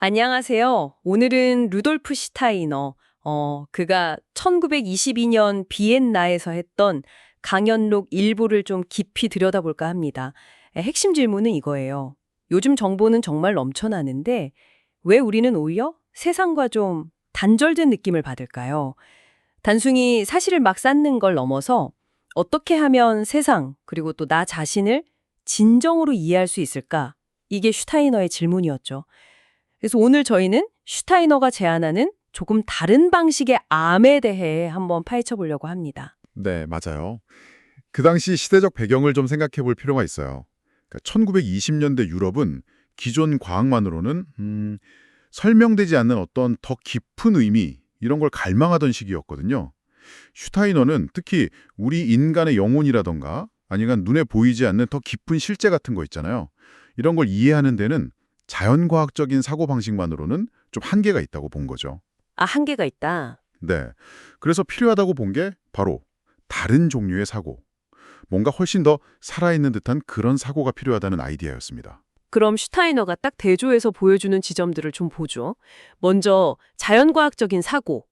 안녕하세요. 오늘은 루돌프 슈타이너, 그가 1922년 비엔나에서 했던 강연록 일부를 좀 깊이 들여다볼까 합니다. 핵심 질문은 이거예요. 요즘 정보는 정말 넘쳐나는데 왜 우리는 오히려 세상과 좀 단절된 느낌을 받을까요? 단순히 사실을 막 쌓는 걸 넘어서 어떻게 하면 세상, 그리고 또 나 자신을 진정으로 이해할 수 있을까? 이게 슈타이너의 질문이었죠. 그래서 오늘 저희는 슈타이너가 제안하는 조금 다른 방식의 암에 대해 한번 파헤쳐 보려고 합니다. 네, 맞아요. 그 당시 시대적 배경을 좀 생각해 볼 필요가 있어요. 1920년대 유럽은 기존 과학만으로는 설명되지 않는 어떤 더 깊은 의미 이런 걸 갈망하던 시기였거든요. 슈타이너는 특히 우리 인간의 영혼이라던가 아니면 눈에 보이지 않는 더 깊은 실제 같은 거 있잖아요. 이런 걸 이해하는 데는 자연과학적인 사고방식만으로는 좀 한계가 있다고 본 거죠. 아, 한계가 있다. 네. 그래서 필요하다고 본 게 바로 다른 종류의 사고. 뭔가 훨씬 더 살아있는 듯한 그런 사고가 필요하다는 아이디어였습니다. 그럼 슈타이너가 딱 대조해서 보여주는 지점들을 좀 보죠. 먼저 자연과학적인 사고.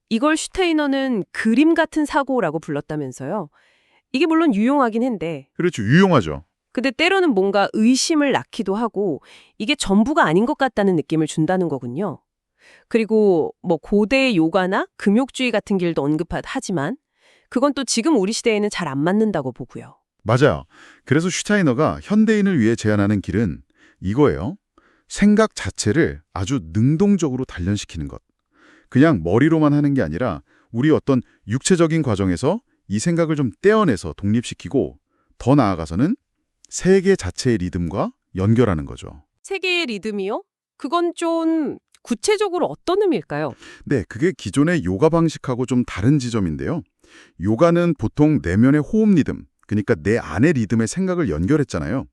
이걸 슈타이너는 그림 같은 사고라고 불렀다면서요. 이게 물론 유용하긴 한데 그렇죠. 유용하죠. 근데 때로는 뭔가 의심을 낳기도 하고 이게 전부가 아닌 것 같다는 느낌을 준다는 거군요. 그리고 뭐 고대 요가나 금욕주의 같은 길도 언급하지만 그건 또 지금 우리 시대에는 잘 안 맞는다고 보고요. 맞아요. 그래서 슈타이너가 현대인을 위해 제안하는 길은 이거예요. 생각 자체를 아주 능동적으로 단련시키는 것. 그냥 머리로만 하는 게 아니라 우리 어떤 육체적인 과정에서 이 생각을 좀 떼어내서 독립시키고 더 나아가서는 세계 자체의 리듬과 연결하는 거죠. 세계의 리듬이요? 그건 좀 구체적으로 어떤 의미일까요? 네, 그게 기존의 요가 방식하고 좀 다른 지점인데요. 요가는 보통 내면의 호흡 리듬, 그러니까 내 안의 리듬에 생각을 연결했잖아요.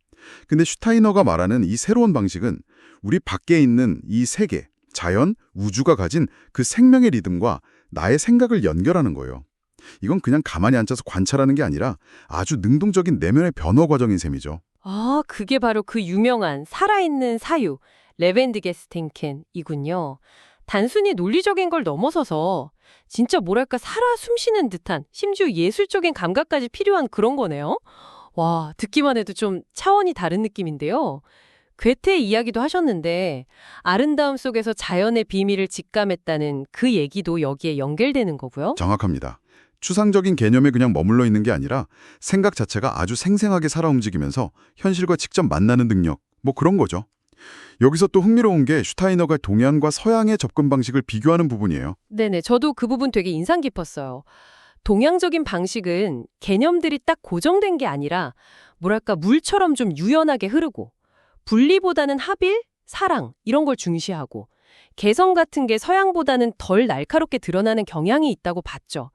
근데 슈타이너가 말하는 이 새로운 방식은 우리 밖에 있는 이 세계, 자연, 우주가 가진 그 생명의 리듬과 나의 생각을 연결하는 거예요. 이건 그냥 가만히 앉아서 관찰하는 게 아니라 아주 능동적인 내면의 변화 과정인 셈이죠. 아, 그게 바로 그 유명한 살아있는 사유, 레벤드게스탱켄이군요. 단순히 논리적인 걸 넘어서서 진짜 뭐랄까 살아 숨쉬는 듯한 심지어 예술적인 감각까지 필요한 그런 거네요. 와, 듣기만 해도 좀 차원이 다른 느낌인데요. 괴테 이야기도 하셨는데 아름다움 속에서 자연의 비밀을 직감했다는 그 얘기도 여기에 연결되는 거고요. 정확합니다. 추상적인 개념에 그냥 머물러 있는 게 아니라 생각 자체가 아주 생생하게 살아 움직이면서 현실과 직접 만나는 능력, 뭐 그런 거죠. 여기서 또 흥미로운 게 슈타이너가 동양과 서양의 접근 방식을 비교하는 부분이에요. 네네, 저도 그 부분 되게 인상 깊었어요. 동양적인 방식은 개념들이 딱 고정된 게 아니라 뭐랄까 물처럼 좀 유연하게 흐르고 분리보다는 합일, 사랑 이런 걸 중시하고 개성 같은 게 서양보다는 덜 날카롭게 드러나는 경향이 있다고 봤죠.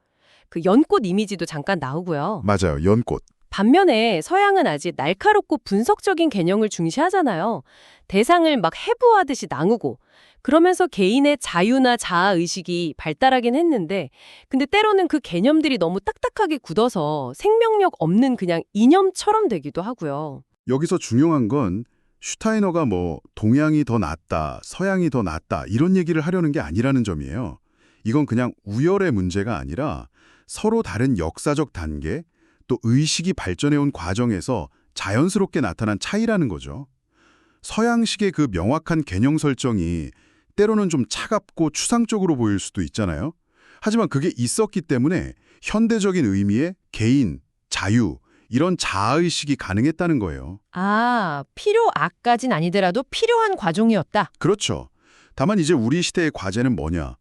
그 연꽃 이미지도 잠깐 나오고요. 맞아요. 연꽃. 반면에 서양은 아직 날카롭고 분석적인 개념을 중시하잖아요. 대상을 막 해부하듯이 나누고 그러면서 개인의 자유나 자아의식이 발달하긴 했는데 근데 때로는 그 개념들이 너무 딱딱하게 굳어서 생명력 없는 그냥 이념처럼 되기도 하고요. 여기서 중요한 건 슈타이너가 뭐 동양이 더 낫다, 서양이 더 낫다 이런 얘기를 하려는 게 아니라는 점이에요. 이건 그냥 우열의 문제가 아니라 서로 다른 역사적 단계, 또 의식이 발전해온 과정에서 자연스럽게 나타난 차이라는 거죠. 서양식의 그 명확한 개념 설정이 때로는 좀 차갑고 추상적으로 보일 수도 있잖아요. 하지만 그게 있었기 때문에 현대적인 의미의 개인, 자유, 이런 자아의식이 가능했다는 거예요. 아, 필요악까진 아니더라도 필요한 과정이었다. 그렇죠. 다만 이제 우리 시대의 과제는 뭐냐.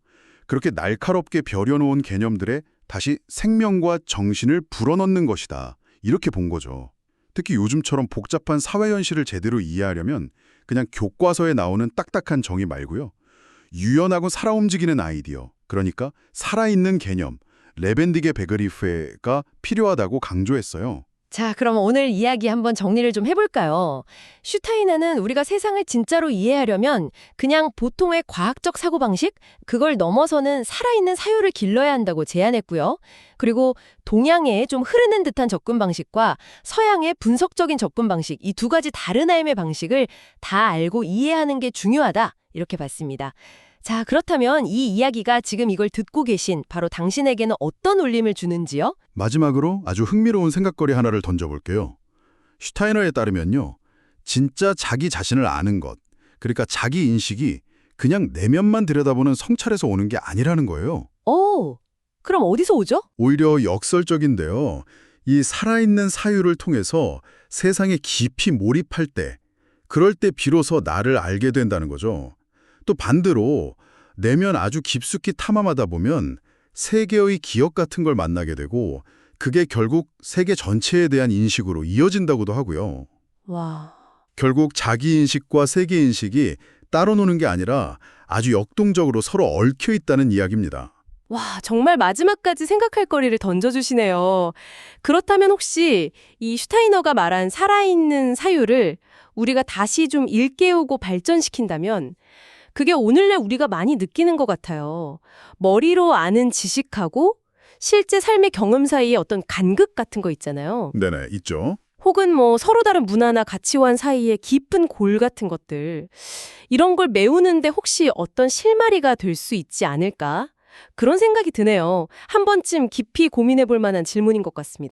그렇게 날카롭게 벼려놓은 개념들에 다시 생명과 정신을 불어넣는 것이다. 이렇게 본 거죠. 특히 요즘처럼 복잡한 사회 현실을 제대로 이해하려면 그냥 교과서에 나오는 딱딱한 정의 말고요. 유연하고 살아 움직이는 아이디어, 그러니까 살아있는 개념, 레벤디게 베그리프가 필요하다고 강조했어요. 자, 그럼 오늘 이야기 한번 정리를 좀 해볼까요? 슈타이너는 우리가 세상을 진짜로 이해하려면 그냥 보통의 과학적 사고방식, 그걸 넘어서는 살아있는 사유를 길러야 한다고 제안했고요. 그리고 동양의 좀 흐르는 듯한 접근 방식과 서양의 분석적인 접근 방식, 이 두 가지 다른 삶의 방식을 다 알고 이해하는 게 중요하다. 이렇게 봤습니다. 자, 그렇다면 이 이야기가 지금 이걸 듣고 계신 바로 당신에게는 어떤 울림을 주는지요? 마지막으로 아주 흥미로운 생각거리 하나를 던져볼게요. 슈타이너에 따르면요. 진짜 자기 자신을 아는 것, 그러니까 자기 인식이 그냥 내면만 들여다보는 성찰에서 오는 게 아니라는 거예요. 그럼 어디서 오죠? 오히려 역설적인데요. 이 살아있는 사유를 통해서 세상에 깊이 몰입할 때, 그럴 때 비로소 나를 알게 된다는 거죠. 또 반대로 내면 아주 깊숙이 탐험하다 보면 세계의 기억 같은 걸 만나게 되고 그게 결국 세계 전체에 대한 인식으로 이어진다고도 하고요. 와, 결국 자기 인식과 세계 인식이 따로 노는 게 아니라 아주 역동적으로 서로 얽혀 있다는 이야기입니다. 정말 마지막까지 생각할 거리를 던져주시네요. 그렇다면 혹시 이 슈타이너가 말한 살아있는 사유를 우리가 다시 좀 일깨우고 발전시킨다면 그게 오늘날 우리가 많이 느끼는 것 같아요. 머리로 아는 지식하고 실제 삶의 경험 사이에 어떤 간극 같은 거 있잖아요. 네네, 있죠. 혹은 서로 다른 문화나 가치관 사이의 깊은 골 같은 것들. 이런 걸 메우는데 혹시 어떤 실마리가 될 수 있지 않을까? 그런 생각이 드네요. 한 번쯤 깊이 고민해 볼 만한 질문인 것 같습니다.